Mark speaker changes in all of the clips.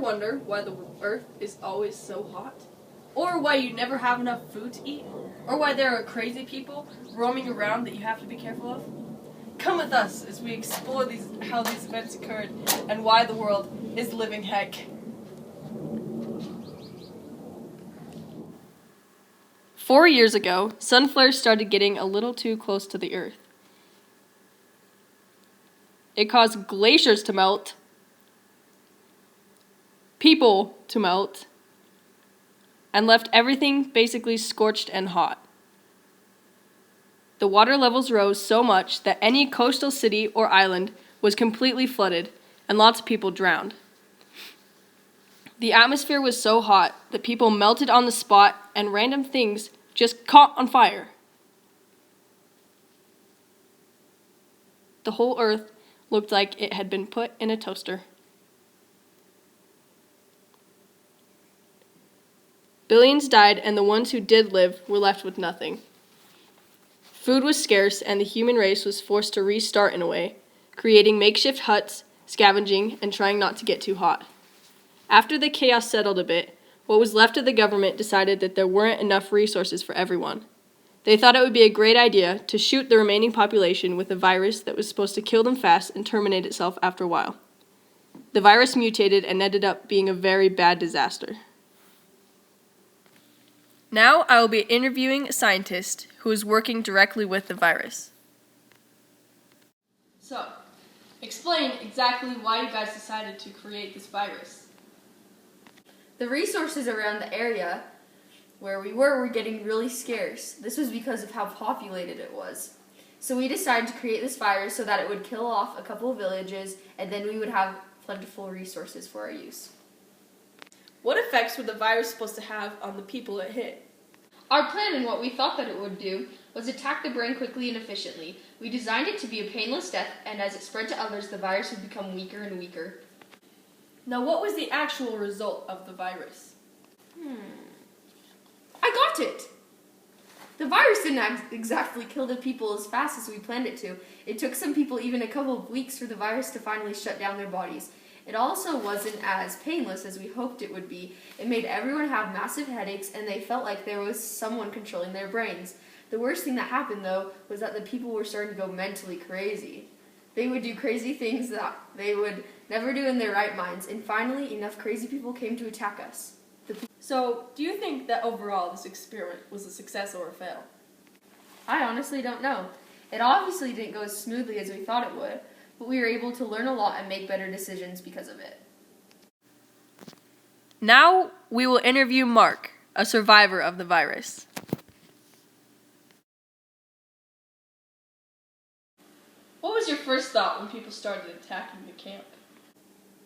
Speaker 1: wonder why the earth is always so hot? Or why you never have enough food to eat? Or why there are crazy people roaming around that you have to be careful of? Come with us as we explore how these events occurred and why the world is living heck. "4 years ago, sun flares started getting a little too close to the earth. It caused glaciers to melt, people to melt, and left everything basically scorched and hot. The water levels rose so much that any coastal city or island was completely flooded, and lots of people drowned. The atmosphere was so hot that people melted on the spot and random things just caught on fire. The whole earth looked like it had been put in a toaster. Billions died, and the ones who did live were left with nothing. Food was scarce, and the human race was forced to restart in a way, creating makeshift huts, scavenging, and trying not to get too hot. After the chaos settled a bit, what was left of the government decided that there weren't enough resources for everyone. They thought it would be a great idea to shoot the remaining population with a virus that was supposed to kill them fast and terminate itself after a while. The virus mutated and ended up being a very bad disaster. Now I will be interviewing a scientist who is working directly with the virus. So, explain exactly why you guys decided to create this virus.
Speaker 2: The resources around the area where we were getting really scarce. This was because of how populated it was. So we decided to create this virus so that it would kill off a couple of villages, and then we would have plentiful resources for our use.
Speaker 1: What effects were the virus supposed to have on the people it hit?
Speaker 3: Our plan and what we thought that it would do was attack the brain quickly and efficiently. We designed it to be a painless death, and as it spread to others, the virus would become weaker and weaker.
Speaker 1: Now, what was the actual result of the virus?
Speaker 2: I got it! The virus didn't exactly kill the people as fast as we planned it to. It took some people even a couple of weeks for the virus to finally shut down their bodies. It also wasn't as painless as we hoped it would be. It made everyone have massive headaches, and they felt like there was someone controlling their brains. The worst thing that happened, though, was that the people were starting to go mentally crazy. They would do crazy things that they would never do in their right minds, and finally, enough crazy people came to attack us.
Speaker 1: So, do you think that overall this experiment was a success or a fail?
Speaker 2: I honestly don't know. It obviously didn't go as smoothly as we thought it would, but we were able to learn a lot and make better decisions because of it.
Speaker 1: Now we will interview Mark, a survivor of the virus. What was your first thought when people started attacking the camp?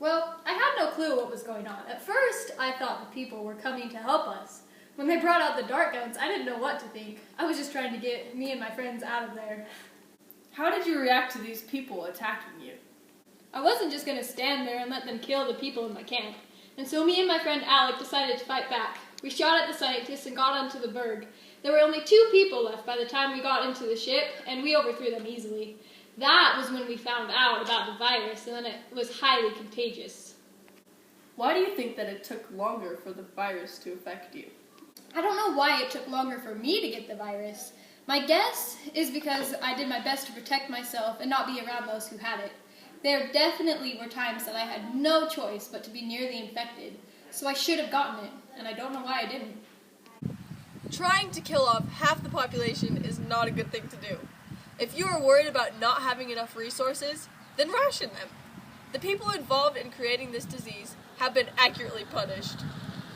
Speaker 4: Well, I had no clue what was going on. At first, I thought the people were coming to help us. When they brought out the dart guns, I didn't know what to think. I was just trying to get me and my friends out of there.
Speaker 1: How did you react to these people attacking you?
Speaker 4: I wasn't just going to stand there and let them kill the people in my camp. And so me and my friend Alec decided to fight back. We shot at the scientists and got onto the berg. There were only 2 people left by the time we got into the ship, and we overthrew them easily. That was when we found out about the virus, and then it was highly contagious.
Speaker 1: Why do you think that it took longer for the virus to affect you?
Speaker 4: I don't know why it took longer for me to get the virus. My guess is because I did my best to protect myself and not be around those who had it. There definitely were times that I had no choice but to be near the infected, so I should have gotten it, and I don't know why I didn't.
Speaker 1: Trying to kill off half the population is not a good thing to do. If you are worried about not having enough resources, then ration them. The people involved in creating this disease have been accurately punished.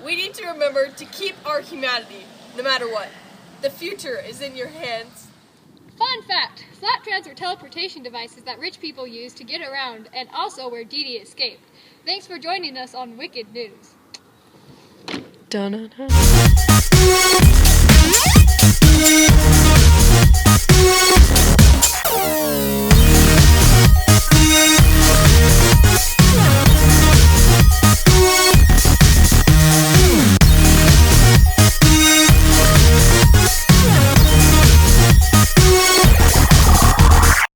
Speaker 1: We need to remember to keep our humanity, no matter what. The future is in your hands.
Speaker 4: Fun fact, slap trads were teleportation devices that rich people used to get around and also where Dee Dee escaped. Thanks for joining us on Wicked News.
Speaker 1: Dun-dun-dun.